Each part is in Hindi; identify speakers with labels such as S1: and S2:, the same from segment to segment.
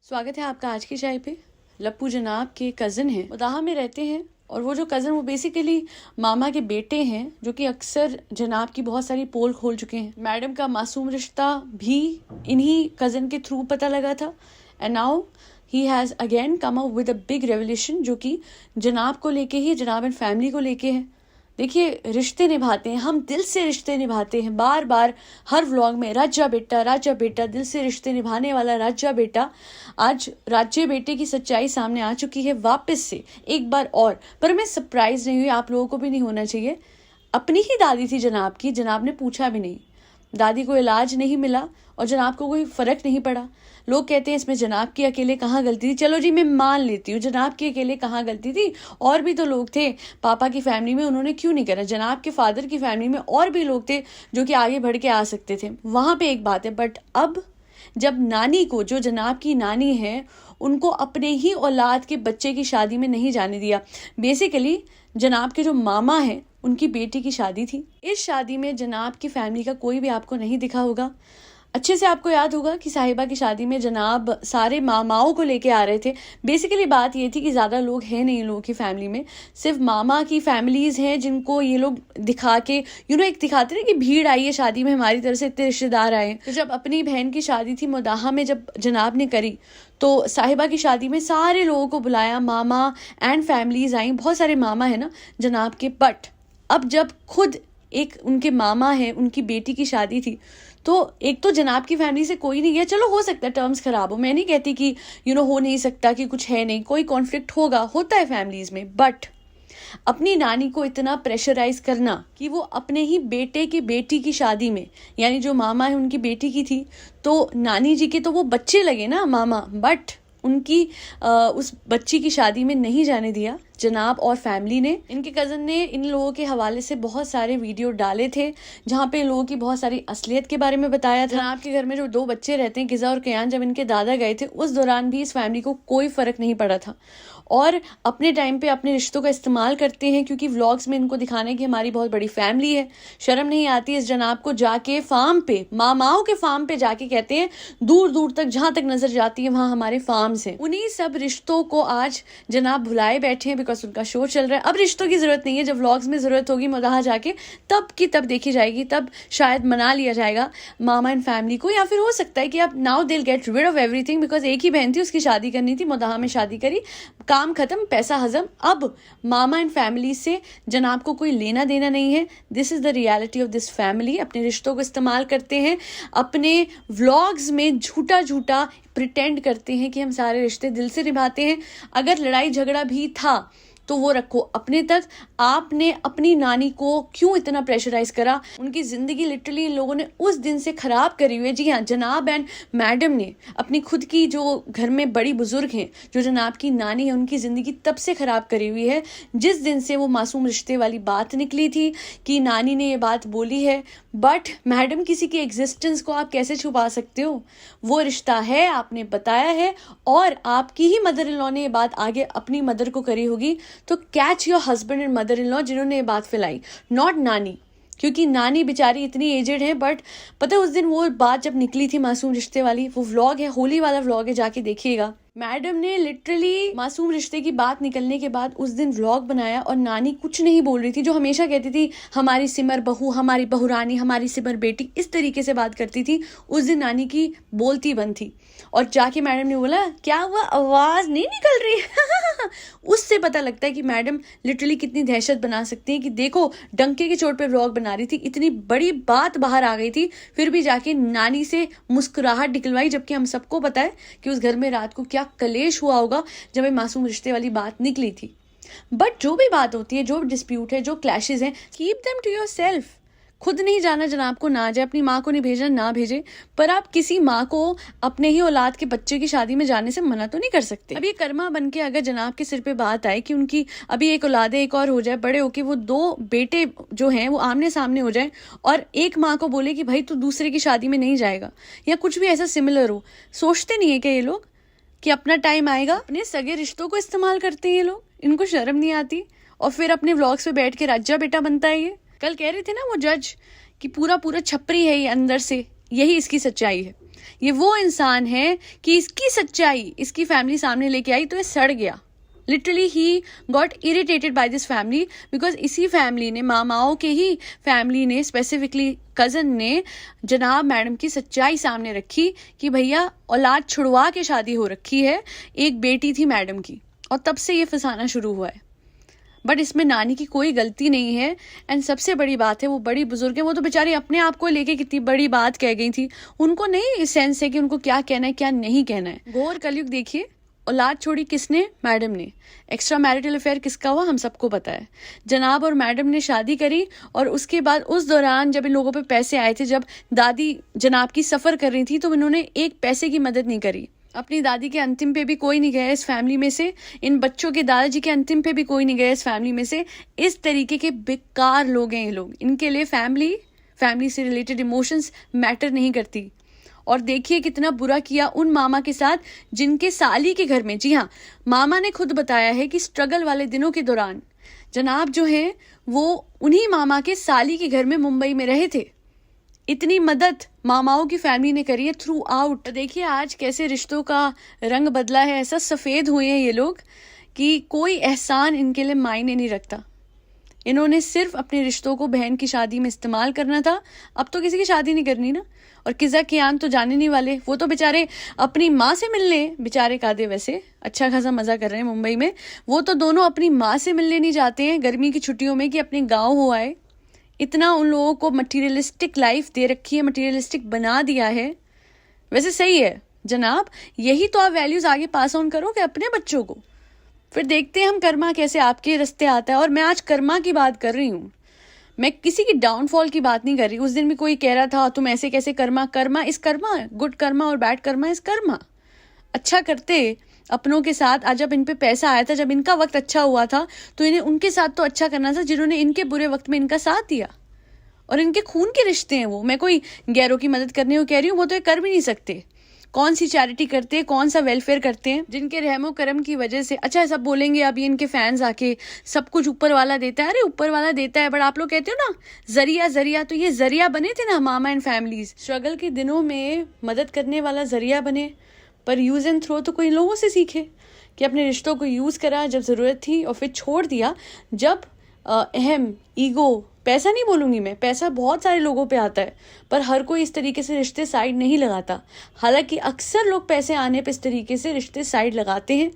S1: स्वागत है आपका आज की चाय पे। लप्पू जनाब के कज़न हैं, मुदाहा में रहते हैं और वो जो कज़न वो बेसिकली मामा के बेटे हैं जो कि अक्सर जनाब की बहुत सारी पोल खोल चुके हैं। मैडम का मासूम रिश्ता भी इन्हीं कज़न के थ्रू पता लगा था and now he has again come up with a big revolution जो कि जनाब को लेके ही, जनाब एंड फैमिली को लेके है। देखिए, रिश्ते निभाते हैं, हम दिल से रिश्ते निभाते हैं। बार बार हर व्लॉग में राजा बेटा, दिल से रिश्ते निभाने वाला राजा बेटा। आज राज्य बेटे की सच्चाई सामने आ चुकी है वापस से एक बार और। पर मैं सरप्राइज नहीं हुई, आप लोगों को भी नहीं होना चाहिए। अपनी ही दादी थी जनाब की, जनाब ने पूछा भी नहीं। दादी को इलाज नहीं मिला और जनाब को कोई फर्क नहीं पड़ा। लोग कहते हैं इसमें जनाब की अकेले कहाँ गलती थी। चलो जी, मैं मान लेती हूँ जनाब की अकेले कहाँ गलती थी, और भी तो लोग थे पापा की फैमिली में, उन्होंने क्यों नहीं करा। जनाब के फादर की फैमिली में और भी लोग थे जो कि आगे बढ़ के आ सकते थे, वहां पे एक बात है। बट अब जब नानी को, जो जनाब की नानी है, उनको अपने ही औलाद के बच्चे की शादी में नहीं जाने दिया। बेसिकली जनाब के जो मामा हैं उनकी बेटी की शादी थी। इस शादी में जनाब की फैमिली का कोई भी आपको नहीं दिखा होगा। अच्छे से आपको याद होगा कि साहिबा की शादी में जनाब सारे मामाओं को लेके आ रहे थे। बेसिकली बात ये थी कि ज़्यादा लोग हैं नहीं इन लोगों की फैमिली में, सिर्फ मामा की फैमिलीज़ हैं जिनको ये लोग दिखा के एक दिखाते रहे कि भीड़ आई है शादी में, हमारी तरफ से इतने रिश्तेदार आए। तो जब अपनी बहन की शादी थी मुदाहा में, जब जनाब ने करी, तो साहिबा की शादी में सारे लोगों को बुलाया, मामा एंड फैमिलीज़ आई। बहुत सारे मामा है ना जनाब के। बट अब जब खुद एक उनके मामा है, उनकी बेटी की शादी थी, तो एक तो जनाब की फैमिली से कोई नहीं गया। चलो हो सकता है टर्म्स खराब हो, मैं नहीं कहती कि हो नहीं सकता, कि कुछ है नहीं, कोई कॉन्फ्लिक्ट होगा, होता है फैमिलीज में। बट अपनी नानी को इतना प्रेशराइज करना कि वो अपने ही बेटे की बेटी की शादी में, यानी जो मामा है उनकी बेटी की थी, तो नानी जी के तो वो बच्चे लगे ना मामा, बट उनकी उस बच्ची की शादी में नहीं जाने दिया जनाब और फैमिली ने। इनके कज़न ने इन लोगों के हवाले से बहुत सारे वीडियो डाले थे जहाँ पे इन लोगों की बहुत सारी असलियत के बारे में बताया था। जनाब के घर में जो 2 बच्चे रहते हैं, गिजा और कयान, जब इनके दादा गए थे उस दौरान भी इस फैमिली को कोई फर्क नहीं पड़ा था और अपने टाइम पे अपने रिश्तों का इस्तेमाल करते हैं क्योंकि व्लॉग्स में इनको दिखाने की हमारी बहुत बड़ी फैमिली है। शर्म नहीं आती इस जनाब को जाके फार्म पे, मामाओं के फार्म पे जाके कहते हैं दूर दूर तक, जहां तक नजर जाती है वहां हमारे फार्म्स हैं। उन्हीं सब रिश्तों को आज जनाब भुलाए बैठे हैं बिकॉज उनका शो चल रहा है। अब रिश्तों की जरूरत नहीं है, जब व्लॉग्स में जरूरत होगी मुदाहा जाके तब की तब देखी जाएगी, तब शायद मना लिया जाएगा मामा एंड फैमिली को। या फिर हो सकता है कि अब now they get rid of everything because एक ही बहन थी, उसकी शादी करनी थी, मुदाहा में शादी करी, काम खत्म, पैसा हजम। अब मामा एंड फैमिली से जनाब को कोई लेना देना नहीं है। This is the reality of this family. अपने रिश्तों को इस्तेमाल करते हैं, अपने व्लॉग्स में झूठा झूठा प्रिटेंड करते हैं कि हम सारे रिश्ते दिल से निभाते हैं। अगर लड़ाई झगड़ा भी था तो वो रखो अपने तक। आपने अपनी नानी को क्यों इतना प्रेशराइज करा? उनकी जिंदगी लिटरली इन लोगों ने उस दिन से खराब करी हुई है। जी हाँ, जनाब एंड मैडम ने अपनी खुद की, जो घर में बड़ी बुजुर्ग हैं, जो जनाब की नानी है, उनकी जिंदगी तब से खराब करी हुई है जिस दिन से वो मासूम रिश्ते वाली बात निकली थी कि नानी ने ये बात बोली है। बट मैडम, किसी की एग्जिस्टेंस को आप कैसे छुपा सकते हो? वो रिश्ता है, आपने बताया है, और आपकी ही मदर इन लॉ ने ये बात आगे अपनी मदर को करी होगी। तो catch your husband and mother in law जिन्होंने ये बात फैलाई, नॉट नानी, क्योंकि नानी बेचारी इतनी एजेड है। बट पता है उस दिन वो बात जब निकली थी मासूम रिश्ते वाली, वो व्लॉग है, होली वाला व्लॉग है, जाके देखिएगा। मैडम ने लिटरली मासूम रिश्ते की बात निकलने के बाद उस दिन व्लॉग बनाया और नानी कुछ नहीं बोल रही थी, जो हमेशा कहती थी हमारी सिमर बहू, हमारी बहुरानी, हमारी सिमर बेटी, इस तरीके से बात करती थी। उस दिन नानी की बोलती बंद थी और जाके मैडम ने बोला क्या हुआ, आवाज नहीं निकल रही? उससे पता लगता है कि मैडम लिटरली कितनी दहशत बना सकती है कि देखो डंके के चोट पे व्लॉग बना रही थी, इतनी बड़ी बात बाहर आ गई थी, फिर भी जाके नानी से मुस्कुराहट निकलवाई। जबकि हम सबको पता है कि उस घर में रात को क्या कलेश हुआ होगा जब ये मासूम रिश्ते वाली बात निकली थी। बट जो भी बात होती है, जो डिस्प्यूट है, जो क्लैशेस हैं, keep them to yourself. खुद नहीं जाना जनाब को ना जाए, अपनी माँ को नहीं भेजना ना भेजे, पर आप किसी माँ को अपने ही औलाद के बच्चे की शादी में जाने से मना तो नहीं कर सकते। अब ये कर्मा बन के अगर जनाब के सिर पे बात आए कि उनकी अभी एक औलाद है, एक और हो जाए, बड़े होके वो 2 बेटे जो हैं वो आमने सामने हो जाए और एक माँ को बोले कि भाई तू दूसरे की शादी में नहीं जाएगा, या कुछ भी ऐसा सिमिलर हो, सोचते नहीं है क्या ये लोग कि अपना टाइम आएगा? अपने सगे रिश्तों को इस्तेमाल करते हैं ये लोग, इनको शर्म नहीं आती, और फिर अपने व्लॉग्स पे बैठ के राजा बेटा बनता है ये। कल कह रहे थे ना वो जज कि पूरा पूरा छपरी है ये अंदर से, यही इसकी सच्चाई है। ये वो इंसान है कि इसकी सच्चाई इसकी फैमिली सामने लेके आई तो ये सड़ गया। Literally he got irritated by this family because इसी फैमिली ने, मामाओं के ही फैमिली ने, स्पेसिफिकली कजन ने जनाब मैडम की सच्चाई सामने रखी कि भैया औलाद छुड़वा के शादी हो रखी है, एक बेटी थी मैडम की, और तब से ये फंसाना शुरू हुआ है। बट इसमें नानी की कोई गलती नहीं है। एंड सबसे बड़ी बात है, वो बड़ी बुजुर्ग है, वो तो बेचारी अपने आप को लेके कितनी बड़ी बात कह गई थी, उनको नहीं सेंस है कि उनको क्या कहना है क्या नहीं कहना है। घोर कलयुग देखिए, औलाद छोड़ी किसने? मैडम ने। एक्स्ट्रा मैरिटल अफेयर किसका हुआ? हम सबको पता है। जनाब और मैडम ने शादी करी और उसके बाद उस दौरान जब इन लोगों पे पैसे आए थे, जब दादी जनाब की सफ़र कर रही थी, तो इन्होंने एक पैसे की मदद नहीं करी। अपनी दादी के अंतिम पे भी कोई नहीं गया इस फैमिली में से, इन बच्चों के दादाजी के अंतिम पे भी कोई नहीं गया इस फैमिली में से। इस तरीके के बेकार लोग हैं ये लोग। इनके लिए फैमिली से रिलेटेड इमोशंस मैटर नहीं करती। और देखिए कितना बुरा किया उन मामा के साथ जिनके साली के घर में, जी हाँ, मामा ने खुद बताया है कि स्ट्रगल वाले दिनों के दौरान जनाब जो है वो उन्हीं मामा के साली के घर में मुंबई में रहे थे। इतनी मदद मामाओं की फैमिली ने करी है थ्रू आउट। देखिए आज कैसे रिश्तों का रंग बदला है, ऐसा सफ़ेद हुए हैं ये लोग कि कोई एहसान इनके लिए मायने नहीं रखता। इन्होंने सिर्फ अपने रिश्तों को बहन की शादी में इस्तेमाल करना था। अब तो किसी की शादी नहीं करनी ना, और किज़ा कियान तो जाने नहीं वाले। वो तो बेचारे अपनी माँ से मिलने, बेचारे कादे वैसे अच्छा खासा मज़ा कर रहे हैं मुंबई में, वो तो दोनों अपनी माँ से मिलने नहीं जाते हैं गर्मी की छुट्टियों में कि अपने गाँव हो आए। इतना उन लोगों को मटीरियलिस्टिक लाइफ दे रखी है, मटीरियलिस्टिक बना दिया है। वैसे सही है जनाब, यही तो आप वैल्यूज़ आगे पास ऑन करोगे अपने बच्चों को। फिर देखते हैं हम कर्मा कैसे आपके रास्ते आता है। और मैं आज कर्मा की बात कर रही हूँ, मैं किसी की डाउनफॉल की बात नहीं कर रही। उस दिन भी कोई कह रहा था तुम ऐसे कैसे कर्मा इस कर्मा, गुड कर्मा और बैड कर्मा इस कर्मा। अच्छा करते अपनों के साथ। आज जब इन पे पैसा आया था, जब इनका वक्त अच्छा हुआ था, तो इन्हें उनके साथ तो अच्छा करना था जिन्होंने इनके बुरे वक्त में इनका साथ दिया। और इनके खून के रिश्ते हैं वो। मैं कोई गैरों की मदद करने को कह रही हूँ, वो तो ये कर भी नहीं सकते। कौन सी चैरिटी करते हैं, कौन सा वेलफेयर करते हैं, जिनके रहमो करम की वजह से। अच्छा सब बोलेंगे अभी इनके फैंस आके सब कुछ ऊपर वाला देता है। अरे ऊपर वाला देता है, बट आप लोग कहते हो ना जरिया, तो ये जरिया बने थे ना मामा एंड फैमिलीज। स्ट्रगल के दिनों में मदद करने वाला जरिया बने, पर यूज एंड थ्रो तो कोई लोगों से सीखे कि अपने रिश्तों को यूज करा जब जरूरत थी और फिर छोड़ दिया जब अहम, ईगो, पैसा नहीं बोलूँगी मैं, पैसा बहुत सारे लोगों पे आता है, पर हर कोई इस तरीके से रिश्ते साइड नहीं लगाता। हालांकि अक्सर लोग पैसे आने पे इस तरीके से रिश्ते साइड लगाते हैं।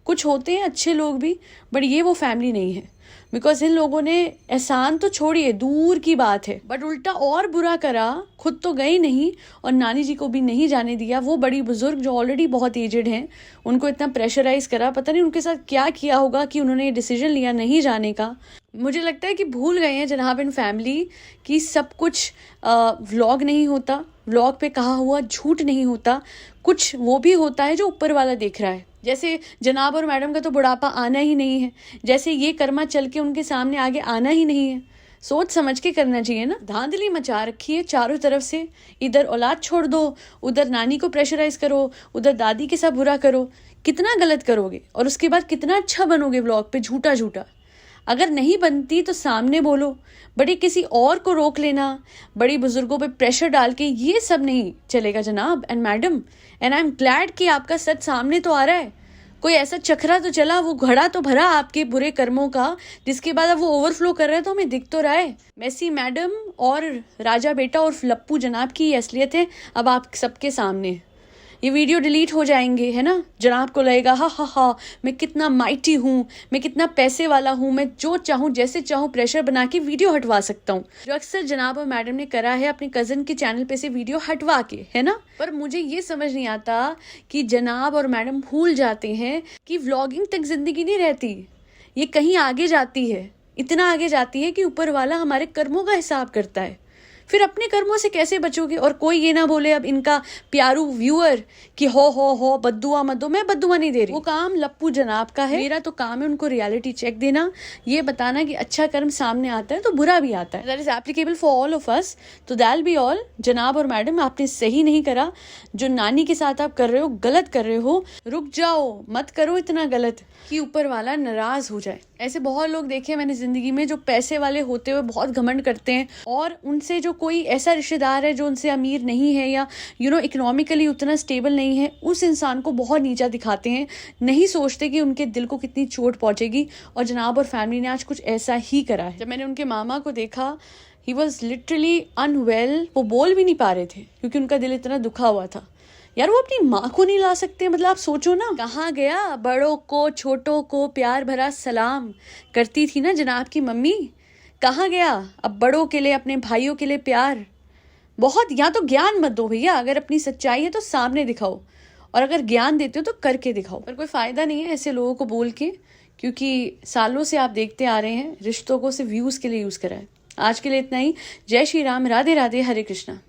S1: कुछ होते हैं अच्छे लोग भी, बट ये वो फैमिली नहीं है। बिकॉज इन लोगों ने एहसान तो छोड़िए, दूर की बात है, बट उल्टा और बुरा करा। खुद तो गई नहीं और नानी जी को भी नहीं जाने दिया। वो बड़ी बुजुर्ग जो ऑलरेडी बहुत एजेड हैं, उनको इतना प्रेशराइज करा। पता नहीं उनके साथ क्या किया होगा कि उन्होंने ये डिसीजन लिया नहीं जाने का। मुझे लगता है कि भूल गए हैं जनाब इन फैमिली कि सब कुछ व्लॉग नहीं होता, व्लॉग पे कहा हुआ झूठ नहीं होता। कुछ वो भी होता है जो ऊपर वाला देख रहा है। जैसे जनाब और मैडम का तो बुढ़ापा आना ही नहीं है, जैसे ये कर्मा चल के उनके सामने आगे आना ही नहीं है। सोच समझ के करना चाहिए ना। धांधली मचा रखी है चारों तरफ से। इधर औलाद छोड़ दो, उधर नानी को प्रेशराइज करो, उधर दादी के साथ बुरा करो। कितना गलत करोगे और उसके बाद कितना अच्छा बनोगे व्लॉग पे झूठा झूठा। अगर नहीं बनती तो सामने बोलो, बड़ी किसी और को रोक लेना, बड़ी बुजुर्गों पे प्रेशर डाल के, ये सब नहीं चलेगा जनाब and madam. And I am glad कि आपका सच सामने तो आ रहा है। कोई ऐसा चक्रा तो चला, वो घड़ा तो भरा आपके बुरे कर्मों का, जिसके बाद अब वो ओवरफ्लो कर रहा है, तो हमें दिख तो रहा है। मेसी मैडम और राजा बेटा और लप्पू जनाब की ये असलियत है अब आप सबके सामने। ये वीडियो डिलीट हो जाएंगे, है ना। जनाब को लगेगा हा मैं कितना माइटी हूँ, मैं कितना पैसे वाला हूँ, मैं जो चाहूँ जैसे चाहूँ प्रेशर बना के वीडियो हटवा सकता हूँ, जो अक्सर जनाब और मैडम ने करा है अपने कज़न के चैनल पे से वीडियो हटवा के, है ना। पर मुझे ये समझ नहीं आता कि जनाब और मैडम भूल जाते हैं कि व्लॉगिंग तक जिंदगी नहीं रहती, ये कहीं आगे जाती है। इतना आगे जाती है कि ऊपर वाला हमारे कर्मों का हिसाब करता है। फिर अपने कर्मों से कैसे बचोगे। और कोई ये ना बोले अब इनका प्यारू व्यूअर कि हो बद्दुआ मत दो। मैं बद्दुआ नहीं दे रही, वो काम लप्पू जनाब का है। मेरा तो काम है उनको रियलिटी चेक देना, ये बताना कि अच्छा कर्म सामने आता है तो बुरा भी आता है। That is applicable for all of us, तो दैट बी ऑल। जनाब और मैडम आपने सही नहीं करा, जो नानी के साथ आप कर रहे हो गलत कर रहे हो। रुक जाओ, मत करो इतना गलत कि ऊपर वाला नाराज हो जाए। ऐसे बहुत लोग देखे मैंने जिंदगी में जो पैसे वाले होते हुए बहुत घमंड करते हैं और उनसे जो कोई ऐसा रिश्तेदार है जो उनसे अमीर नहीं है या इकोनॉमिकली उतना स्टेबल नहीं है, उस इंसान को बहुत नीचा दिखाते हैं, नहीं सोचते कि उनके दिल को कितनी चोट पहुंचेगी। और जनाब और फैमिली ने आज कुछ ऐसा ही करा है। जब मैंने उनके मामा को देखा, ही वॉज लिटरली अनवेल, वो बोल भी नहीं पा रहे थे क्योंकि उनका दिल इतना दुखा हुआ था। यार वो अपनी माँ को नहीं ला सकते, मतलब आप सोचो ना, कहाँ गया बड़ों को छोटों को प्यार भरा सलाम करती थी ना जनाब की मम्मी, कहाँ गया अब बड़ों के लिए, अपने भाइयों के लिए प्यार। बहुत, या तो ज्ञान मत दो भैया, अगर अपनी सच्चाई है तो सामने दिखाओ, और अगर ज्ञान देते हो तो करके दिखाओ। पर कोई फायदा नहीं है ऐसे लोगों को बोल के, क्योंकि सालों से आप देखते आ रहे हैं रिश्तों को सिर्फ व्यूज के लिए यूज करा है। आज के लिए इतना ही। जय श्री राम, राधे राधे, हरे कृष्णा।